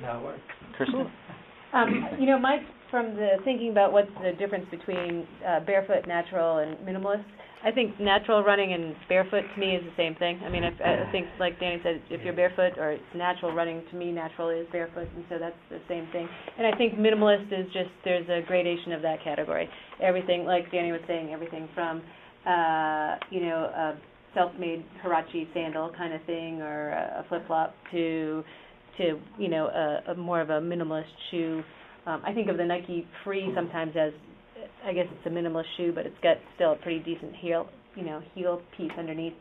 how it works. Kirsten? Mike, from the thinking about what's the difference between barefoot, natural, and minimalist, I think natural running and barefoot to me is the same thing. I mean, I think, like Danny said, if you're barefoot or it's natural running, to me, natural is barefoot, and so that's the same thing. And I think minimalist is just, there's a gradation of that category. Everything, like Danny was saying, everything from, a self-made Huarache sandal kind of thing or a flip-flop to a more of a minimalist shoe. I think of the Nike Free sometimes as, I guess it's a minimalist shoe, but it's got still a pretty decent heel piece underneath.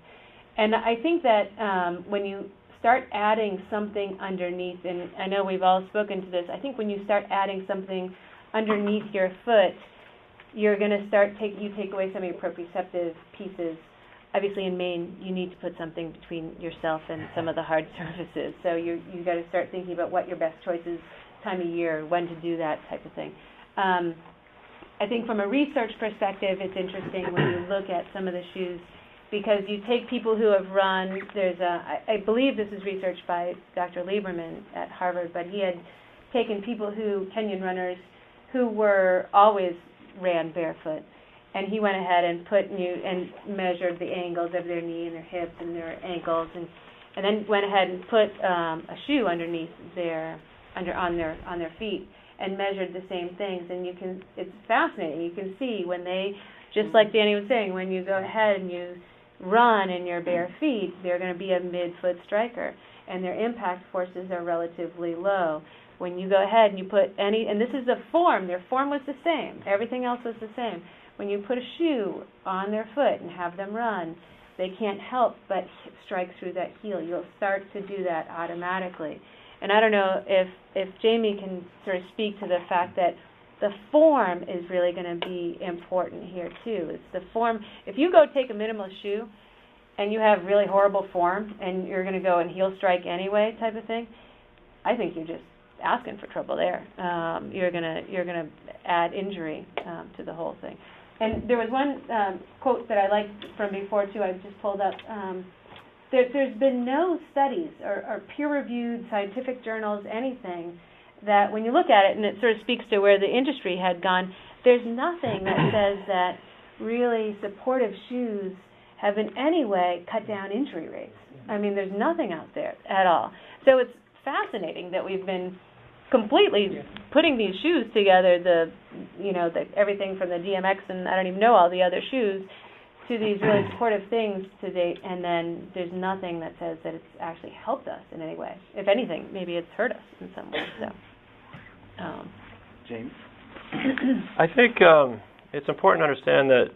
And I think that when you start adding something underneath, and I know we've all spoken to this, I think when you start adding something underneath your foot, you're going to take away some of your proprioceptive pieces. Obviously, in Maine, you need to put something between yourself and some of the hard surfaces. So you got to start thinking about what your best choice is, time of year, when to do that type of thing. I think from a research perspective, it's interesting when you look at some of the shoes, because you take people who have run. I believe this is research by Dr. Lieberman at Harvard, but he had taken Kenyan runners who were always ran barefoot. And he went ahead and measured the angles of their knee and their hips and their ankles, and then went ahead and put a shoe underneath on their feet and measured the same things. And it's fascinating. You can see when they, just like Danny was saying, when you go ahead and you run in your bare feet, they're going to be a mid-foot striker, and their impact forces are relatively low. When you go ahead and you put and this is the form, their form was the same. Everything else was the same. When you put a shoe on their foot and have them run, they can't help but strike through that heel. You'll start to do that automatically. And I don't know if Jamie can sort of speak to the fact that the form is really going to be important here too. It's the form. If you go take a minimalist shoe and you have really horrible form and you're going to go and heel strike anyway type of thing, I think you're just asking for trouble there. You're gonna add injury to the whole thing. And there was one quote that I liked from before too. I just pulled up. There's been no studies or peer-reviewed scientific journals, anything that when you look at it, and it sort of speaks to where the industry had gone. There's nothing that says that really supportive shoes have in any way cut down injury rates. I mean, there's nothing out there at all. So it's fascinating that we've been completely putting these shoes together, everything from the DMX and I don't even know all the other shoes to these really supportive things to date, and then there's nothing that says that it's actually helped us in any way. If anything, maybe it's hurt us in some way. So, James? I think it's important to understand that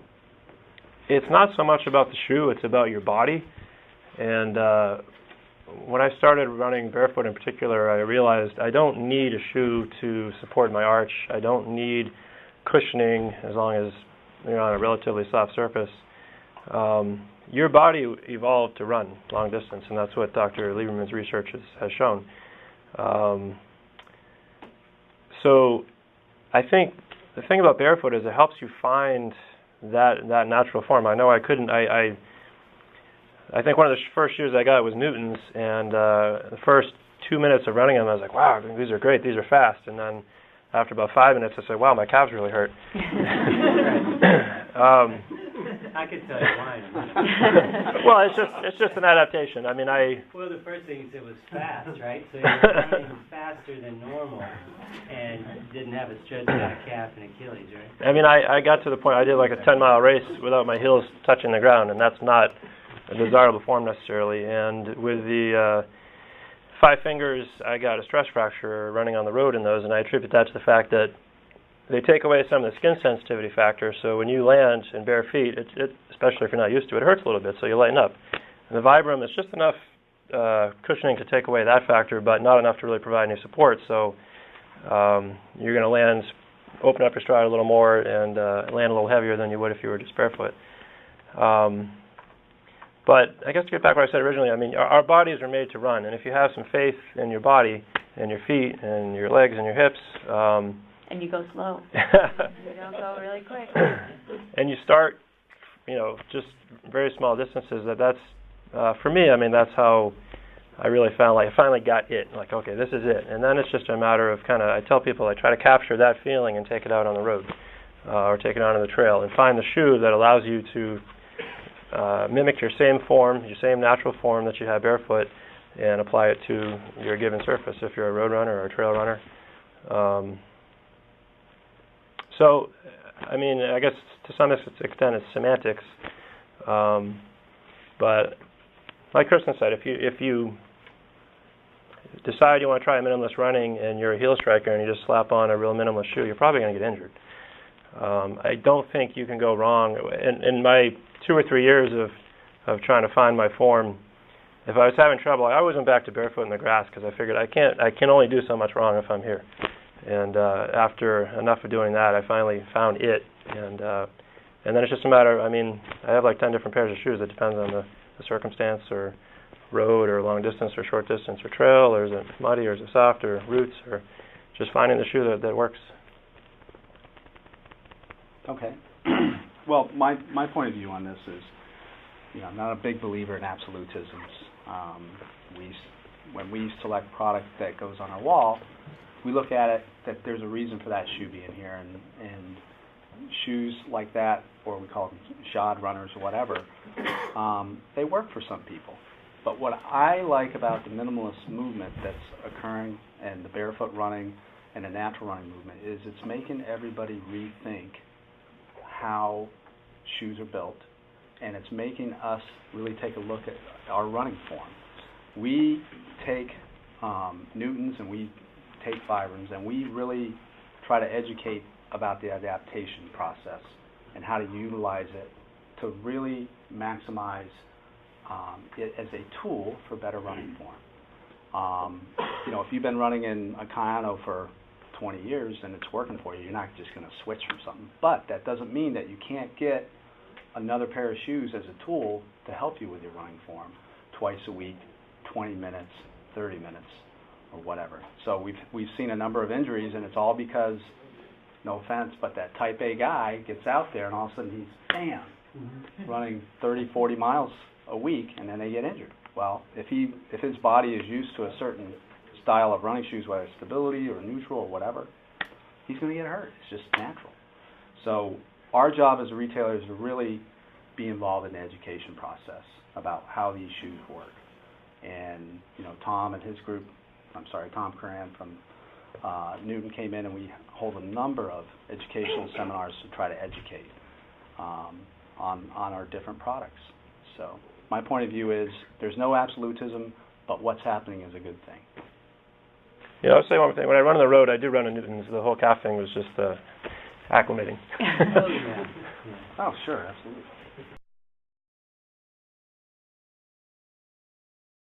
it's not so much about the shoe, it's about your body. And when I started running barefoot in particular, I realized I don't need a shoe to support my arch. I don't need cushioning as long as you're on a relatively soft surface. Your body evolved to run long distance, and that's what Dr. Lieberman's research has shown. So I think the thing about barefoot is it helps you find that natural form. I know I couldn't. I think one of the first shoes I got was Newton's, and the first 2 minutes of running them, I was like, wow, these are great, these are fast. And then after about 5 minutes, I said, wow, my calves really hurt. I could tell you why. Well, it's just an adaptation. I mean, Well, the first thing you said was fast, right? So you're running faster than normal and didn't have a stretched out calf and Achilles, right? I mean, I got to the point I did like a 10-mile race without my heels touching the ground, and that's not a desirable form necessarily. And with the 5 fingers, I got a stress fracture running on the road in those, and I attribute that to the fact that they take away some of the skin sensitivity factor. So when you land in bare feet, especially if you're not used to it, it hurts a little bit, so you lighten up. And the Vibram is just enough cushioning to take away that factor, but not enough to really provide any support. So you're going to open up your stride a little more and land a little heavier than you would if you were just barefoot. But I guess to get back to what I said originally, I mean, our bodies are made to run, and if you have some faith in your body and your feet and your legs and your hips, and you go slow. You don't go really quick. And you start, just very small distances. That's for me. I mean, that's how I really found like I finally got it. Like, okay, this is it. And then it's just a matter of kind of, I tell people I try to capture that feeling and take it out on the road or take it out on the trail and find the shoe that allows you to mimic your same form, your same natural form that you have barefoot, and apply it to your given surface if you're a road runner or a trail runner. So, I mean, I guess to some extent it's semantics, but like Kirsten said, if you decide you want to try minimalist running and you're a heel striker and you just slap on a real minimalist shoe, you're probably going to get injured. I don't think you can go wrong. In my 2 or 3 years of trying to find my form, if I was having trouble, I always went back to barefoot in the grass because I figured I can only do so much wrong if I'm here. And after enough of doing that, I finally found it. And then it's just a matter of, I mean, I have like 10 different pairs of shoes. It depends on the circumstance, or road, or long distance, or short distance, or trail, or is it muddy, or is it soft, or roots, or just finding the shoe that works. Okay. Well, my point of view on this is, I'm not a big believer in absolutisms. When we select product that goes on our wall, we look at it that there's a reason for that shoe being here, and shoes like that, or we call them shod runners or whatever, they work for some people. But what I like about the minimalist movement that's occurring, and the barefoot running and the natural running movement, is it's making everybody rethink how shoes are built, and it's making us really take a look at our running form. We take Newtons and we take Vibrams, and we really try to educate about the adaptation process and how to utilize it to really maximize it as a tool for better running form. If you've been running in a Kayano for 20 years and it's working for you, you're not just going to switch from something. But that doesn't mean that you can't get another pair of shoes as a tool to help you with your running form twice a week, 20 minutes, 30 minutes, or whatever. So we've seen a number of injuries, and it's all because, no offense, but that type A guy gets out there and all of a sudden he's, bam, running 30, 40 miles a week, and then they get injured. Well, if his body is used to a certain style of running shoes, whether it's stability or neutral or whatever, he's going to get hurt. It's just natural. So our job as a retailer is to really be involved in the education process about how these shoes work. And Tom and his group, Tom Curran from Newton came in, and we hold a number of educational seminars to try to educate on our different products. So my point of view is there's no absolutism, but what's happening is a good thing. I'll say one more thing. When I run on the road, I do run in Newtons. The whole calf thing was just acclimating. Oh, sure, absolutely.